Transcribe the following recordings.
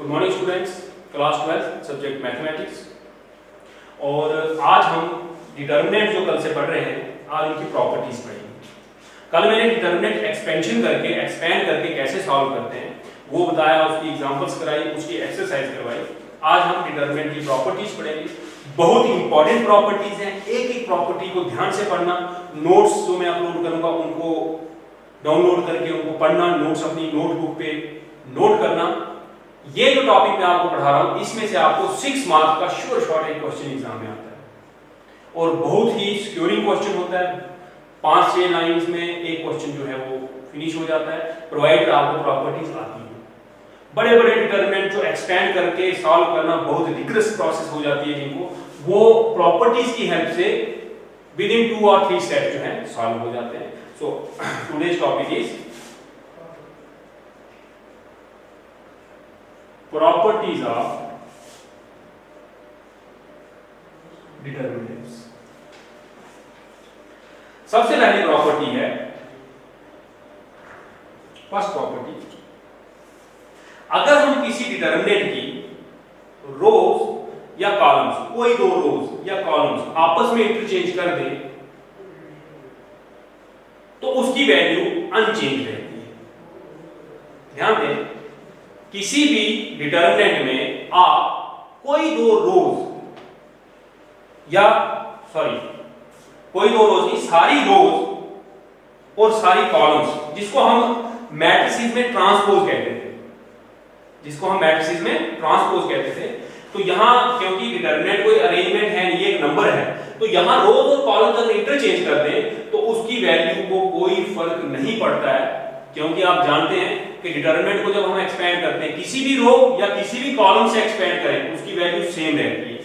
Good morning students, class 12 subject mathematics. और आज हम डिटर्मिनेंट जो कल से पढ़ रहे हैं, आज उनकी प्रॉपर्टीज पढ़ेंगे। कल मैंने डिटर्मिनेंट एक्सपेंड करके कैसे सॉल्व करते हैं वो बताया, उसकी एग्जांपल्स कराई, उसकी एक्सरसाइज करवाई। आज हम डिटर्मिनेंट की प्रॉपर्टीज पढ़ेंगे। बहुत ही इंपॉर्टेंट प्रॉपर्टीज हैं, एक एक प्रॉपर्टी को ध्यान से पढ़ना। नोट्स जो मैं अपलोड करूंगा उनको डाउनलोड करके उनको पढ़ना, नोट्स अपनी नोटबुक पे नोट करना। ये जो टॉपिक मैं आपको पढ़ा रहा हूं, इसमें से आपको 6 मार्क्स का श्योर शॉट एक क्वेश्चन एग्जाम में आता है और बहुत ही सिक्योरिंग क्वेश्चन होता है। 5-6 लाइंस में एक क्वेश्चन जो है वो फिनिश हो जाता है, प्रोवाइड आपको प्रॉपर्टीज आती है। बड़े बड़े डिटरमिनेंट जो एक्सपेंड करके सॉल्व करना बहुत रिगरस प्रोसेस हो जाती है, जिनको वो प्रॉपर्टीज की हेल्प से विद इन 2 और 3 स्टेप जो है सॉल्व हो जाते हैं। So today's topic is properties of determinants। सबसे पहली प्रॉपर्टी है, फर्स्ट प्रॉपर्टी, अगर हम किसी डिटरमिनेंट की रोज या कॉलम्स, कोई दो रोज या कॉलम्स आपस में इंटरचेंज कर दें तो उसकी वैल्यू अनचेंज रहती है। ध्यान दें, किसी भी डिटरमिनेंट में आप कोई दो रोज या कोई दो रोज नहीं, सारी रोज और सारी कॉलम्स, जिसको हम मैट्रिसेस में ट्रांसपोज कहते थे, तो यहां क्योंकि डिटरमिनेंट कोई अरेंजमेंट है नहीं, एक नंबर है, तो यहां रोज और कॉलम्स अगर इंटरचेंज कर दें तो उसकी वैल्यू को कोई फर्क नहीं पड़ता है, क्योंकि आप जानते हैं कि डिटरमिनेंट को जब हम एक्सपेंड करते हैं, किसी भी रो या किसी भी कॉलम से एक्सपेंड करें, उसकी वैल्यू सेम रहती है।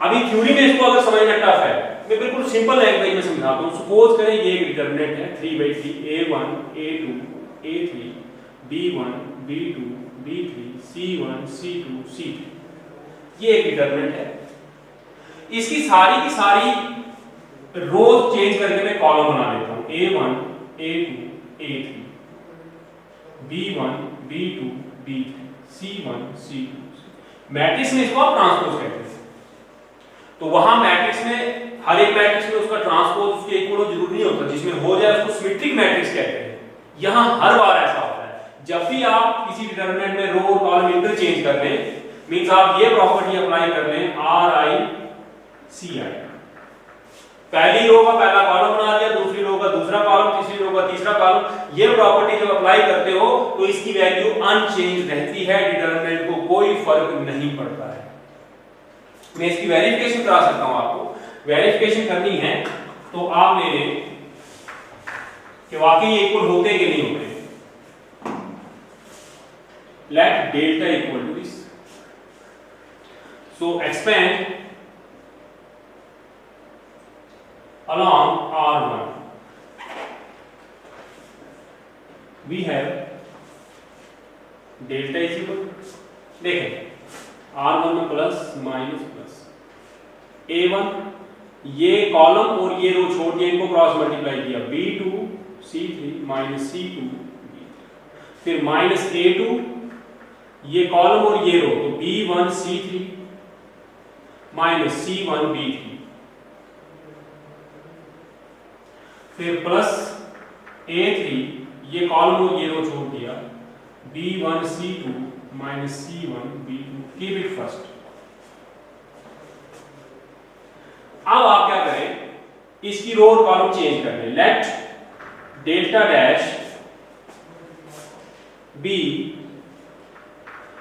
अभी थ्योरी में इसको अगर समझना टफ है, मैं बिल्कुल सिंपल लैंग्वेज में समझाता हूं। सपोज करें ये एक डिटरमिनेंट है 3/3 a1 a2 a3 b1 b2 b3 c1 c2 c3, ये एक डिटरमिनेंट है। इसकी सारी की सारी रोज चेंज करके मैं कॉलम बना लेता हूं, a1 a2 a3 b1 b2 b3 c1 c2। Matrix में इसको आप ट्रांसपोज कहते हैं। तो वहां मैट्रिक्स में, हर एक मैट्रिक्स में उसका ट्रांसपोज उसके इक्वल जरूरी नहीं होता, जिसमें हो जाए उसको सिमेट्रिक मैट्रिक्स कहते हैं। यहां हर बार ऐसा होता है, जब भी आप किसी डिटरमिनेंट में रो और कॉलम इंटरचेंज कर लें, मींस आप ये प्रॉपर्टी अप्लाई कर लें ri ci, पहली रो का पहला कॉलम बना लिया, दूसरी रो का दूसरा कॉलम, तीसरी रो का तीसरा कॉलम। ये प्रॉपर्टी जब अप्लाई करते हो तो इसकी वैल्यू अनचेंज रहती है, डिटरमिनेंट को कोई फर्क नहीं पड़ता है। मैं इसकी वेरिफिकेशन करा सकता हूं आपको। वेरिफिकेशन करनी है तो आप ले लें कि वाकई ये इक्वल होते कि नहीं होते। Let delta equal to this, so expand along R1 we have delta is equal, देखें R1 में प्लस माइनस प्लस A1, ये कॉलम और ये रो छोड़ दिया, इनको क्रॉस मल्टीप्लाई किया, B2 C3 minus C2 B3, फिर माइनस A2, ये कॉलम और ये रो, तो B1 C3 minus C1 B3, फिर प्लस A3, ये कॉलम और ये रो छोड़ दिया, B1 C2 minus C1 B2, keep it first. अब आप क्या करें, इसकी रो और कॉलम चेंज कर लें। Let delta dash be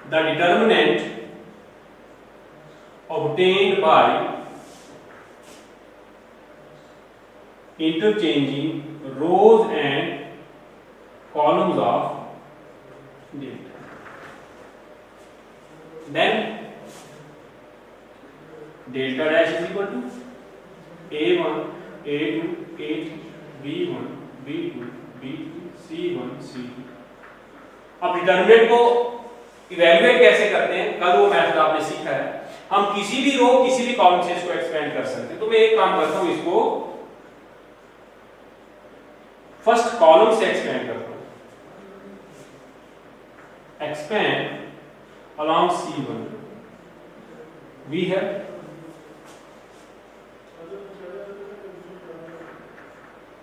the determinant obtained by interchanging rows and columns of delta। Then delta dash is equal to a1 a2 a3 b1 b2 b3 c1 c2। अब determinant को evaluate कैसे करते हैं, कल वो method आपने सीखा है। हम किसी भी रो किसी भी कॉलम से इसको एक्सपेंड कर सकते हैं। तो मैं एक काम करता हूं, इसको फर्स्ट कॉलम से एक्सपेंड करता हूं, expand along C1 we have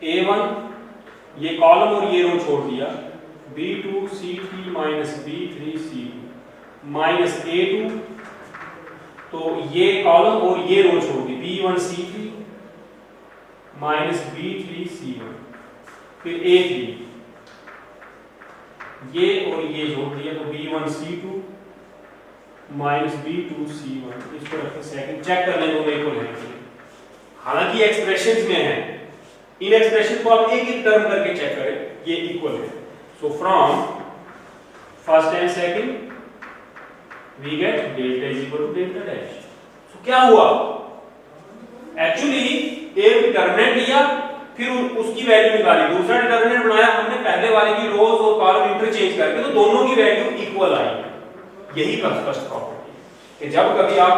A1, ये कॉलम और ये रो छोड़ दिया, B2 C3 minus B3 C2 minus A2, तो ये कॉलम और ये रो छोड़ दी, B1 C3 minus B3 C1, फिर A3, ये और ये जोड़ दिया तो B1 C2 minus B2 C1, इसको रखें सेकंड, चेक कर लें दोनों इक्वल हैं। हालांकि एक्सप्रेशंस में है, इन एक्सप्रेशन को आप एक एक टर्म करके चेक करें, ये इक्वल है। So from first and second we get delta is equal to delta dash. So क्या हुआ, एक्चुअली एक डिटरमिनेंट लिया, फिर उसकी वैल्यू निकाली, दूसरा डिटरमिनेंट बनाया हमने पहले वाले की रोज और कॉलम इंटरचेंज करके, तो दोनों की वैल्यू इक्वल आई। यही फर्स्ट प्रॉपर्टी कि जब कभी आप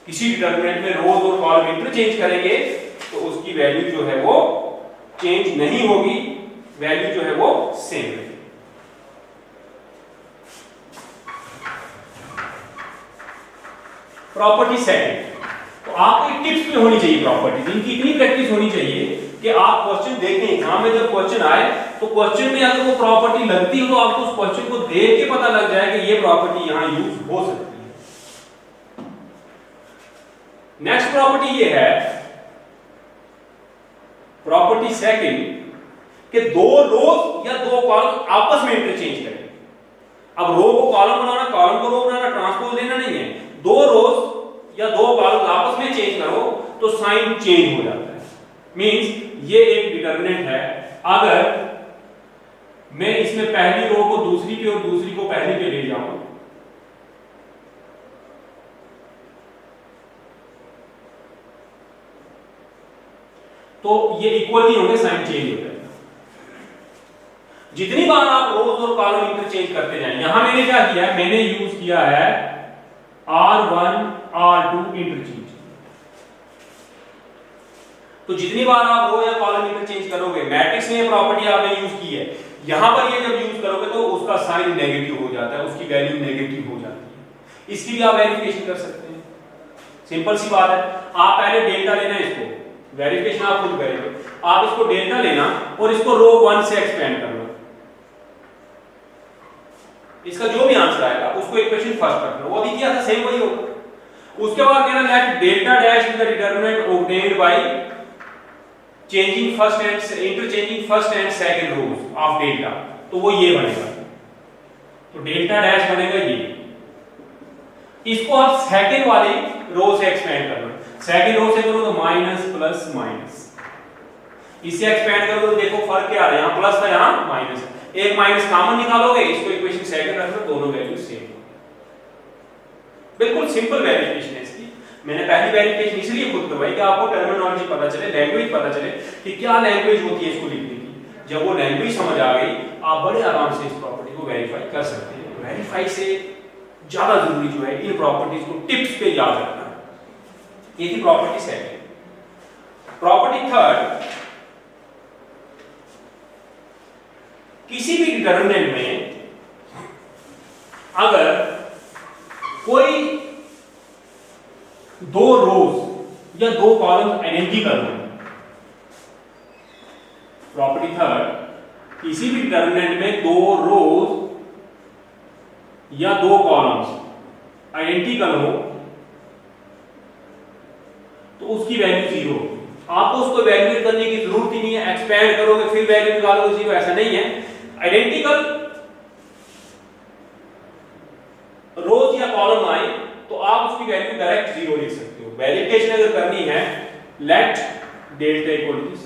किसी डिटरमिनेंट में रोज और कॉलम इंटरचेंज करेंगे तो उसकी वैल्यू जो है वो चेंज नहीं होगी, वैल्यू जो है वो सेम रहेगी। प्रॉपर्टी सेकंड, तो आपकी टिप्स में होनी चाहिए प्रॉपर्टी, इनकी इतनी प्रैक्टिस होनी चाहिए कि आप क्वेश्चन देखें, एग्जाम में जब क्वेश्चन आए तो क्वेश्चन में अगर वो प्रॉपर्टी लगती हो तो आपको उस क्वेश्चन को देख के पता लग जाए कि ये प्रॉपर्टी यहां यूज हो सकती है। नेक्स्ट प्रॉपर्टी ये है, प्रॉपर्टी सेकंड, कि दो रोज या दो कॉलम आपस में इंटरचेंज करें। अब रो को कॉलम बनाना, कॉलम को रो बनाना, ट्रांसपोज लेना नहीं है, दो रोज या दो कॉलम आपस में चेंज करो तो साइन चेंज हो जाता है। मींस ये एक डिटरमिनेंट है, अगर मैं इसमें पहली रो को दूसरी पे और दूसरी को पहली पे ले जाऊं तो ये इक्वल नहीं होंगे, साइन चेंज हो जाएगा। जितनी बार आप रोज और कॉलम इंटरचेंज करते जाएं, यहां मैंने क्या किया है, मैंने यूज किया है R1 R2 इंटरचेंज। तो जितनी बार आप रो या कॉलम इंटरचेंज करोगे, मैट्रिक्स में प्रॉपर्टी आपने यूज की है, यहां पर ये जब यूज करोगे तो उसका साइन नेगेटिव हो जाता है, उसकी वैल्यू नेगेटिव हो जाती है। इसकी भी आप वेरिफिकेशन कर सकते हैं, सिंपल सी बात है। आप पहले डेल्टा लेना, इसको वेरिफिकेशन आप खुद करेंगे, आप इसको डेल्टा लेना और इसको रो 1 से एक्सपेंड करना, इसका जो भी आंसर आएगा उसको इक्वेशन फर्स्ट रखना, वो अभी किया था सेम वही होगा। उसके बाद कहना let delta dash is the determinant obtained by changing first and interchanging first and second rose of delta, तो वो ये बनेगा, तो डेल्टा डैश बनेगा ये। इसको आप सेकंड वाली रो से एक्सपेंड करना, सेकंड रो से करो तो माइनस प्लस माइनस, इसे एक्सपेंड करो तो देखो फर्क क्या आ रहा है, यहां प्लस था यहां माइनस, एक माइनस कॉमन निकालोगे, इसको इक्वेशन सेकंड रखना, दोनों वैल्यू सेम। बिल्कुल सिंपल वेरिफिकेशन है इसकी। मैंने पहली वेरिफिकेशन इसलिए खुद करवाई कि आपको टर्मिनोलॉजी पता चले, लैंग्वेज पता चले कि क्या लैंग्वेज होती है इसको लिखने की। जब वो लैंग्वेज समझ आ गई, आप बड़े आराम से इस प्रॉपर्टी को वेरीफाई कर सकते हैं। वेरीफाई से ज्यादा जरूरी जो है इन प्रॉपर्टीज को टिप्स पे याद रखना। ये थी प्रॉपर्टी सेकंड। प्रॉपर्टी थर्ड, किसी भी डिटरमिनेंट में अगर कोई दो रोज या दो कॉलम आइडेंटिकल हो, प्रॉपर्टी थर्ड, किसी भी डिटरमिनेंट में दो रोज या दो कॉलम्स आइडेंटिकल हो तो उसकी वैल्यू जीरो। आपको उसको वैल्यू करने की जरूरत ही नहीं है, एक्सपेंड करोगे फिर वैल्यू निकालोगे जीरो, ऐसा नहीं है। आइडेंटिकल रोज या कॉलम आए तो आप उसकी वैल्यू डायरेक्ट जीरो लिख सकते हो। वेरिफिकेशन अगर करनी है, let delta equal to this,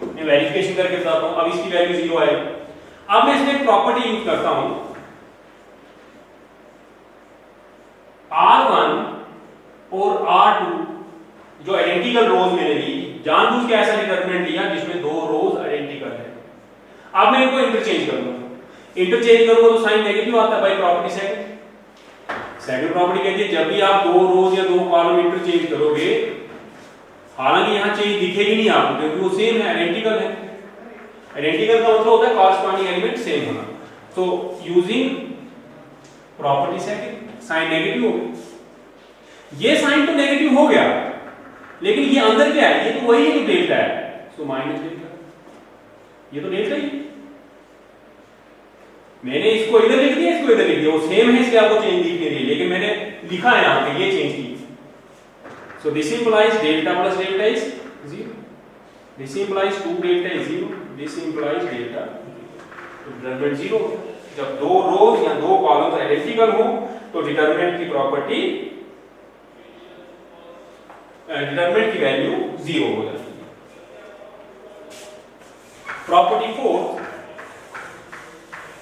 मैं वेरिफिकेशन करके बताता हूं। अब इसकी वैल्यू जीरो आएगी। अब मैं इसमें एक प्रॉपर्टी यूज करता हूं, R1 और R2 जो आइडेंटिकल रोज मैंने ली, जानबूझ के ऐसा डिटरमिनेंट लिया जिसमें दो रोज आइडेंटिकल है। अब मैं इनको इंटरचेंज करूंगा, इंटरचेंज करूंगा तो साइन नेगेटिव आता है by property second. Second property कहती है जब भी आप दो रोज या दो कॉलम इंटरचेंज करोगे, हालांकि यहां चेंज दिखेगी नहीं आपको क्योंकि वो सेम है, आइडेंटिकल है। आइडेंटिकल का मतलब होता है कॉरस्पॉन्डिंग एलिमेंट सेम होना। तो using property setting sign negative हो गया। ये साइन तो नेगेटिव हो गया, लेकिन ये अंदर क्या है, ये तो वही है जो डेल्टा है, सो माइनस डेल्टा, ये तो डेल्टा ही। मैंने इसको इधर लिख दिया, इसको इधर लिख दिया, वो सेम है, इसलिए आपको चेंज दिख नहीं रही, लेकिन मैंने लिखा है यहाँ पे ये चेंज की। So this implies delta plus delta is 0, this implies 2 delta is 0, this implies delta, तो डिटरमिनेंट 0। जब दो रोज या दो कॉलम्स आइडेंटिकल हो तो डिटरमिनेंट की प्रॉपर्टी, डिटरमिनेंट की वैल्यू 0 हो जाती है। प्रॉपर्टी 4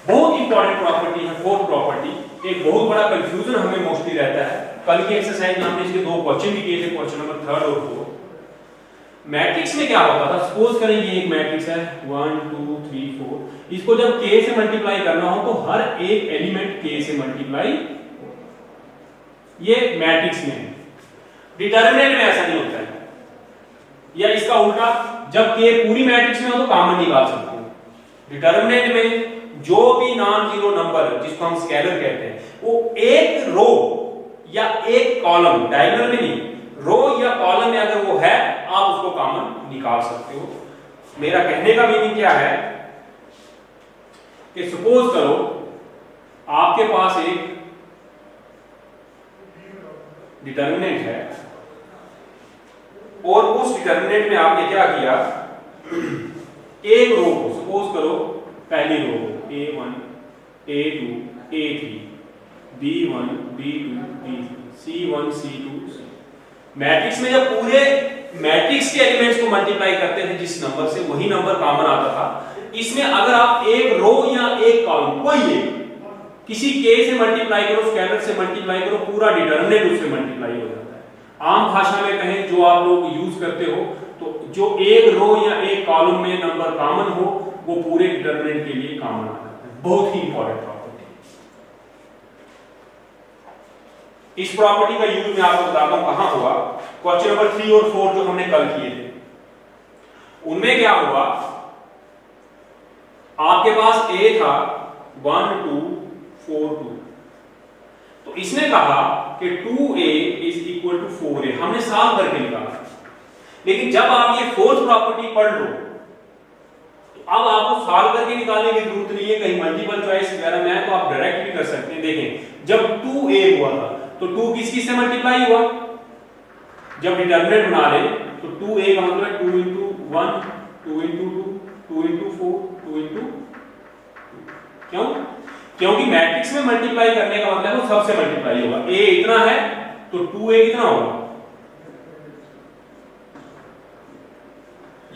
बहुत इंपॉर्टेंट प्रॉपर्टी है, फोर्थ प्रॉपर्टी। एक बहुत बड़ा कंफ्यूजन हमें मोस्टली रहता है। कल की एक्सरसाइज में हमने इसके 2 क्वेश्चन भी किए थे, क्वेश्चन नंबर 3 और 4। मैट्रिक्स में क्या होता था, सपोज करें ये एक मैट्रिक्स है 1 2 3 4, इसको जब k से मल्टीप्लाई करना हो तो हर एक एलिमेंट k से मल्टीप्लाई, ये मैट्रिक्स में है। डिटरमिनेंट में ऐसा नहीं होता है, या इसका उल्टा, जब k पूरी मैट्रिक्स में हो तो कॉमन निकाल सकते हो। डिटरमिनेंट में जो भी नॉन जीरो नंबर जिसको हम स्केलर कहते हैं, वो एक रो या एक कॉलम, डायगोनल में नहीं, रो या कॉलम में अगर वो है, आप उसको कॉमन निकाल सकते हो। मेरा कहने का मीनिंग क्या है कि सपोज करो आपके पास एक डिटरमिनेंट है और उस डिटरमिनेंट में आपने क्या किया, एक रो को सपोज करो, पहली रो A1 A2 A3 B1 B2 B3 C1 C2 matrix में जब पूरे मैट्रिक्स के एलिमेंट्स को मल्टीप्लाई करते थे जिस नंबर से, वही नंबर कॉमन आता था। इसमें अगर आप एक रो या एक कॉलम, कोई एक किसी k से मल्टीप्लाई करो, स्केलर से मल्टीप्लाई करो, पूरा डिटरमिनेंट उससे मल्टीप्लाई हो जाता है। आम भाषा में कहें, जो आप लोग यूज करते हो, तो जो एक रो या एक कॉलम में नंबर कॉमन हो, वो पूरे डिटरमिनेंट के लिए कॉमन आ जाता है। बहुत ही इंपॉर्टेंट प्रॉपर्टी। इस प्रॉपर्टी का यूज मैं आपको बताता हूं कहां हुआ। क्वेश्चन नंबर 3 और 4 जो हमने कल किए थे, उनमें क्या हुआ, आपके पास a था 1 2 4 2, तो इसने कहा कि 2a is equal to 4a, हमने सॉल्व करके निकाला। लेकिन जब आप ये फोर्थ प्रॉपर्टी पढ़ लो, तो अब आपको सॉल्व करके निकालने की जरूरत नहीं है, कहीं मल्टीपल चॉइस वगैरह में है तो आप डायरेक्ट भी कर सकते हैं। देखें, जब 2a हुआ था तो 2 किस से मल्टीप्लाई हुआ, जब डिटरमिनेंट बना रहे तो 2a का मतलब है 2 into 1 2 into 2 2 into 4 2 into 2। क्यों? क्योंकि मैट्रिक्स में मल्टीप्लाई करने का मतलब वो सबसे मल्टीप्लाई होगा। a इतना है तो 2a कितना होगा,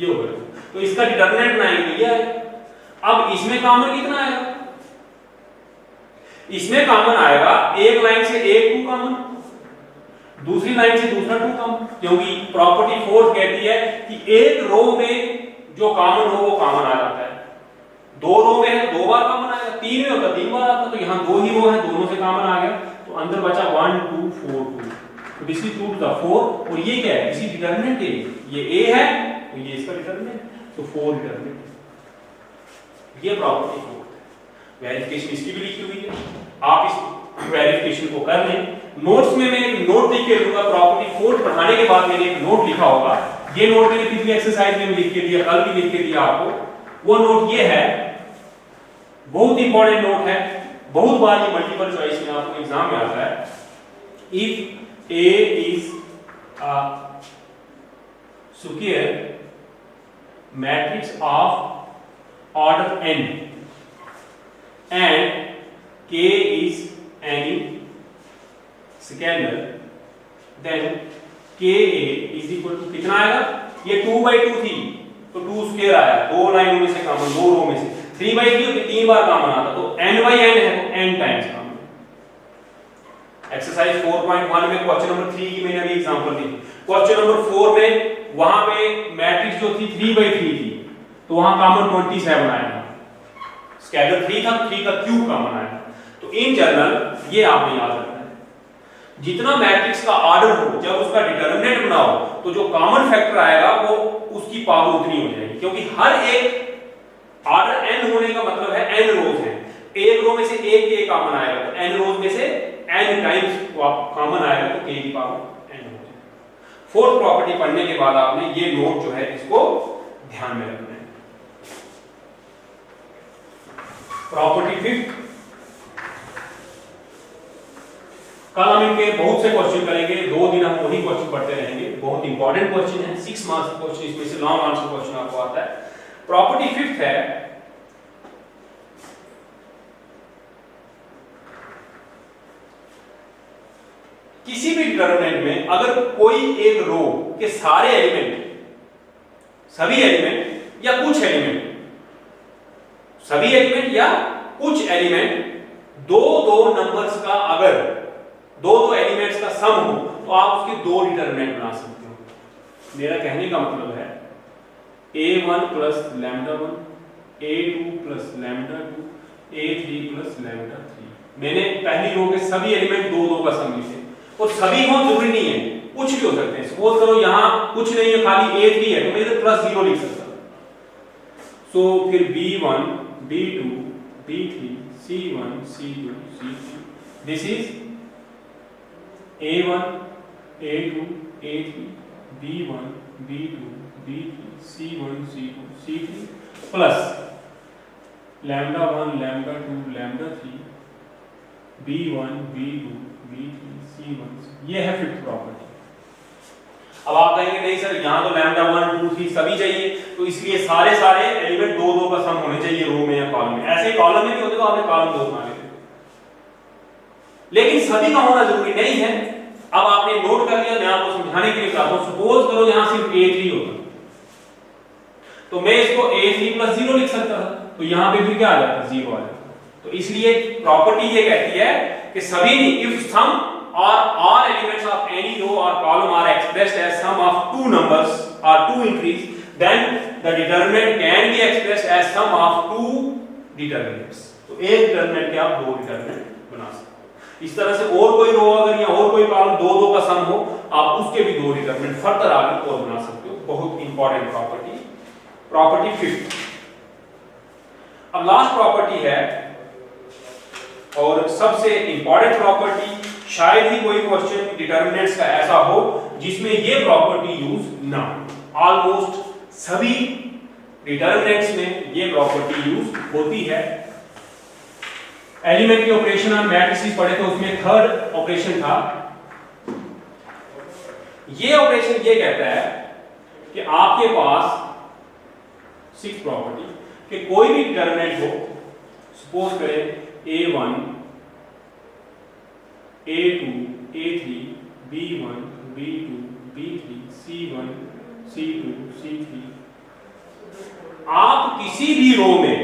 ये होगा। तो इसका डिटरमिनेंट 9 दिया है। अब इसमें कॉमन कितना आएगा, इसमें कॉमन आएगा एक लाइन से एक 2 कॉमन, दूसरी लाइन से दूसरा 2 कॉमन, क्योंकि प्रॉपर्टी 4 कहती है कि एक रो में जो कॉमन हो वो कॉमन आ जाता है। 2 रो में है 2 बार कॉमन आएगा, 3 में होता 3 बार आता, तो यहाँ 2 ही रो है, दोनों से कॉमन आ गया, तो अंदर बचा 1 2 4 2, तो दिस इज 2 टू द 4। और ये क्या है, इसी डिटरमिनेंट है, ये a है तो ये इसका डिटरमिनेंट, तो 4 डिटरमिनेंट। ये प्रॉपर्टी 4 है। वेरिफिकेशन इसकी भी लिखी हुई है, आप इस वेरिफिकेशन को कर लें। नोट्स में मैं एक नोट लिख के दूंगा, प्रॉपर्टी 4 पढ़ाने के बाद मैंने एक नोट लिखा होगा। ये नोट मैंने पिछली एक्सरसाइज में लिख के दिया, कल भी लिख के दिया आपको। वो नोट ये है, बहुत इंपॉर्टेंट नोट है, बहुत बार ये मल्टीपल चॉइस में आपको एग्जाम में आता है। If a is a square matrix of order n and k is any scalar, then ka is equal to कितना आएगा, ये 2/2 थी तो 2 स्क्वायर आया, 2 लाइनों में से कॉमन, 2 रो में से। 3/3 होती 3 बार कॉमन आता, तो n/n है तो n टाइम्स कॉमन। एक्सरसाइज 4.1 में क्वेश्चन नंबर 3 की मैंने अभी एग्जांपल दी। क्वेश्चन नंबर 4 में वहां पे मैट्रिक्स जो थी 3/3 थी, तो वहां कॉमन 27 आएगा, स्केलर 3 था, 3 का क्यूब कॉमन आएगा। तो इन जनरल ये आपने याद रखना है, जितना मैट्रिक्स का ऑर्डर हो, जब उसका डिटरमिनेंट बनाओ तो जो कॉमन फैक्टर आएगा वो उसकी पावर उतनी हो जाएगी, क्योंकि हर एक ऑर्डर n होने का मतलब है n रोज है, k कॉमन आएगा तो n रोज में से n टाइम्स कॉमन आएगा तो k की पावर n हो जाएगा। फोर्थ प्रॉपर्टी पढ़ने के बाद आपने ये नोट जो है इसको ध्यान में रखना है। प्रॉपर्टी फिफ्थ, कल हम इनके बहुत से क्वेश्चन करेंगे, 2 दिन हम वही क्वेश्चन पढ़ते रहेंगे। बहुत इंपॉर्टेंट क्वेश्चन है, 6 मार्क्स क्वेश्चन, इसमें से लॉन्ग आंसर क्वेश्चन आपको आता है। प्रॉपर्टी फिफ्थ है, किसी भी डिटरमिनेंट में अगर कोई एक रो के सारे एलिमेंट, सभी एलिमेंट या कुछ एलिमेंट, सभी एलिमेंट या कुछ एलिमेंट दो नंबर्स का अगर दो एलिमेंट्स का सम हो तो आप उसके 2 डिटरमिनेंट बना सकते हो। मेरा कहने का मतलब है a1 plus lambda 1, a2 plus lambda 2, a3 plus lambda 3। मैंने पहली रो के सभी एलिमेंट 2 का सम लिखे और सभी हो जरूरी नहीं है, कुछ भी हो सकते हैं। सपोज करो यहां कुछ नहीं है, खाली a3 है तो मैं इधर प्लस 0 लिख सकता हूं। सो फिर b1 b2 b3 c1 c2 c3, this is a1 a2 a3 b1 b2 b3 c1 c2 c3 plus lambda 1 lambda 2 lambda 3 b1 b2 b3 c1। ये है फिफ्थ प्रॉपर्टी। अब आप कहेंगे नहीं सर यहां तो लैम्डा 1 2 3 सभी चाहिए, तो इसलिए सारे एलिमेंट 2 का सम होने चाहिए रो में या कॉलम में। ऐसे कॉलम में भी होते तो आपने कॉलम 2 बना लेते, लेकिन सभी का होना जरूरी नहीं है। अब आपने नोट कर लिया, मैं आपको समझाने के लिए चाहता हूं। सपोज करो यहां सिर्फ a3 होता तो मैं इसको a3 प्लस 0 लिख सकता था, तो यहां पे भी क्या आ जाता, 0 आ जाता। तो इसलिए प्रॉपर्टी ये कहती है कि सभी if some or all elements of any row or column are expressed as sum of 2 numbers or 2 entries, then the determinant can be expressed as sum of 2 determinants। तो एक डिटरमिनेंट के आप 2 डिटरमिनेंट बना सकते हो। इस तरह से और कोई रो अगर या और कोई कॉलम 2 का सम हो, आप उसके भी 2 डिटरमिनेंट फर्दर आगे और बना सकते हो। बहुत इंपॉर्टेंट प्रॉपर्टी, प्रॉपर्टी फिफ्थ। अब लास्ट प्रॉपर्टी है और सबसे इंपॉर्टेंट प्रॉपर्टी, शायद ही कोई क्वेश्चन डिटरमिनेंट्स का ऐसा हो जिसमें ये प्रॉपर्टी यूज ना हो। ऑलमोस्ट सभी डिटरमिनेंट्स में ये प्रॉपर्टी यूज होती है। एलिमेंट्री ऑपरेशन हम मैट्रिसेस पढ़े तो उसमें थर्ड ऑपरेशन था। ये ऑपरेशन ये कहता है कि आपके पास सिक्स प्रॉपर्टी कि कोई भी डिटरमिनेंट हो, सपोज करें a1 a2 a3 b1 b2 b3 c1 c2 c3, आप किसी भी रो में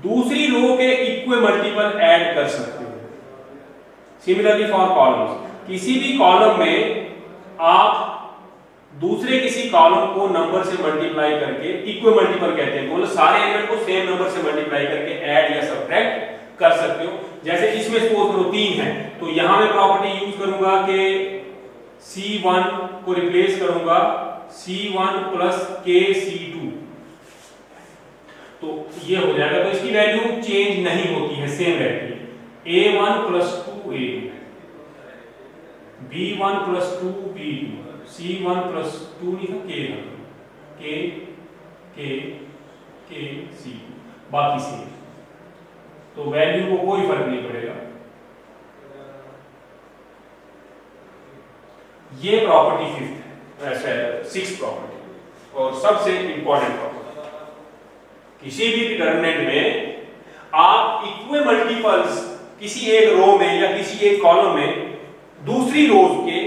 दूसरी रो के इक्वल मल्टीपल ऐड कर सकते हो। सिमिलरली फॉर कॉलम्स, किसी भी कॉलम में आप दूसरे किसी कॉलम को नंबर से मल्टीप्लाई करके, इक्वल मल्टीपल कहते हैं, मतलब सारे एलिमेंट को सेम नंबर से मल्टीप्लाई करके ऐड या सब्ट्रैक्ट कर सकते हो। जैसे इसमें सपोज करो 3 है तो यहां मैं प्रॉपर्टी यूज करूंगा कि c1 को रिप्लेस करूंगा c1 प्लस k c2, तो ये हो जाएगा। तो इसकी वैल्यू चेंज नहीं होती है, सेम रहती है। a1 plus 2 a2, b1 plus 2 b2, c1 plus 2 लिखा k c2, बाकी सेम, तो वैल्यू को कोई फर्क नहीं पड़ेगा। ये प्रॉपर्टी फिफ्थ है, सिक्स प्रॉपर्टी और सबसे इंपॉर्टेंट प्रॉपर्टी। किसी भी डिटरमिनेंट में आप इक्वल मल्टीपल्स किसी एक रो में या किसी एक कॉलम में दूसरी रोज के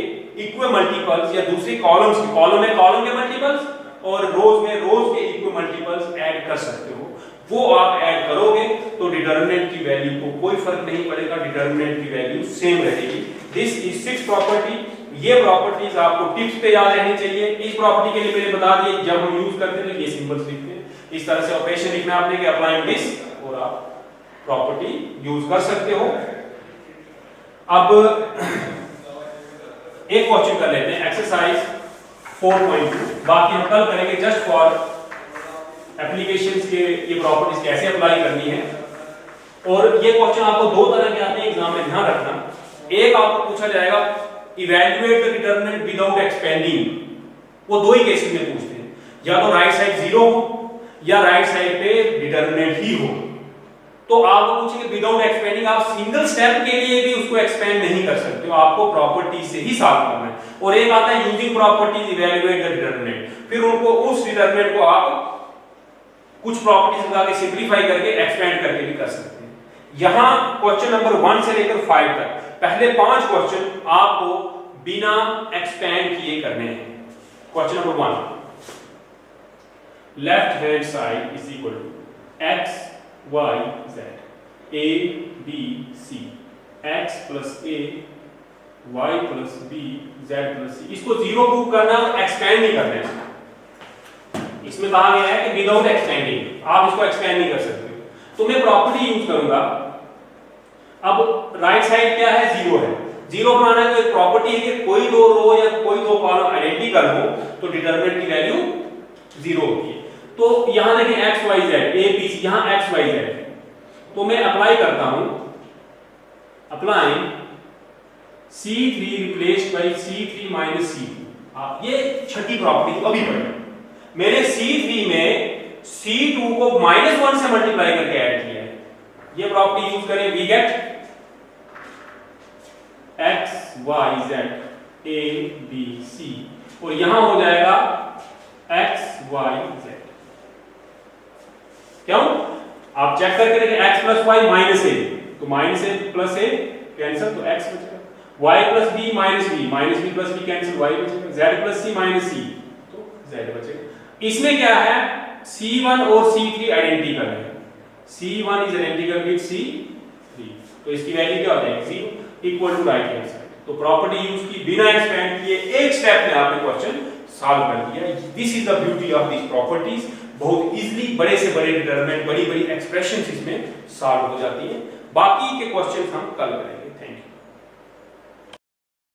इक्वल मल्टीपल्स या दूसरी कॉलम्स के, कॉलम में कॉलम के मल्टीपल्स और रोज में रोज के इक्वल मल्टीपल्स ऐड कर सकते हो। वो आप ऐड करोगे तो डिटरमिनेंट की वैल्यू को कोई फर्क नहीं पड़ेगा, डिटरमिनेंट की वैल्यू सेम रहेगी। This is six property. ये प्रॉपर्टीज आपको टिप्स पे याद रहनी चाहिए। इस प्रॉपर्टी के लिए मैंने बता दिया, जब हम यूज करते हैं तो ये सिंबल्स लिखते हैं, इस तरह से ऑपरेशन लिखना आपने कि अप्लाइंग दिस, और आप प्रॉपर्टी यूज कर सकते हो। अब एक क्वेश्चन कर लेते हैं, एक्सरसाइज 4.2, बाकी हम कल करेंगे जस्ट फॉर एप्लीकेशंस के ये प्रॉपर्टीज कैसे अप्लाई करनी है। और ये क्वेश्चन आपको दो तरह के आते हैं एग्जाम में, ध्यान रखना। एक आपको पूछा जाएगा evaluate the determinant without expanding, वो दो ही केसेस में पूछते हैं, या तो राइट साइड जीरो हो या राइट साइड पे डिटरमिनेंट ही हो। तो आपको पूछेंगे विदाउट एक्सपेंडिंग, आप सिंगल स्टेप के लिए भी उसको एक्सपेंड नहीं कर सकते हो, आपको प्रॉपर्टी से ही सॉल्व करना है। और एक आता है using properties evaluate the determinant, फिर उनको उस डिटरमिनेंट को आप कुछ प्रॉपर्टीज लगा के सिंपलीफाई करके एक्सपेंड करके भी कर सकते हैं। यहां क्वेश्चन नंबर 1 से लेकर 5 तक पहले 5 क्वेश्चन आपको बिना एक्सपेंड किए करने हैं। Question number 1, left hand side is equal to x y z a b c x plus a y plus b z plus c। इसको जीरो प्रूव करना, एक्सपेंड नहीं करना है। इसमें कहा गया है कि विदाउट एक्सपेंडिंग, आप इसको एक्सपेंड नहीं कर सकते। तो मैं प्रॉपर्टी यूज करूंगा। अब राइट साइड क्या है, जीरो है। जीरो बनाना है तो एक प्रॉपर्टी है कि कोई दो रो या कोई दो कॉलम आइडेंटिकल हो तो डिटरमिनेंट की वैल्यू जीरो होती है। तो यहां देखें x y z a b c, यहां x y z है, तो मैं अप्लाई करता हूं, apply c3 replaced by c3 minus c2। ये छठी प्रॉपर्टी अभी पढ़े। मैंने c3 में c2 को -1 से मल्टीप्लाई करके ऐड किया है। ये प्रॉपर्टी यूज करें, we get x y z a b c, और यहां हो जाएगा x y z। क्यों? आप चेक करके देखें, x plus y minus a, तो minus a plus a cancel, तो x बचेगा। y plus b minus b plus b cancel, y बचेगा। z plus c minus c, तो z बचेगा। इसमें क्या है, c1 और c3 आइडेंटिकल है, c1 is identical with c3, तो इसकी वैल्यू क्या हो जाएगी, 0 equal to right hand side. तो प्रॉपर्टी यूज की, बिना एक्सपेंड किए एक स्टेप में आपने क्वेश्चन सॉल्व कर दिया। This is the beauty of this properties. बहुत इजीली बड़े से बड़े डिटरमिनेंट, बड़ी बड़ी एक्सप्रेशंस इसमें सॉल्व हो जाती हैं। बाकी के क्वेश्चंस हम कल करेंगे। Thank you.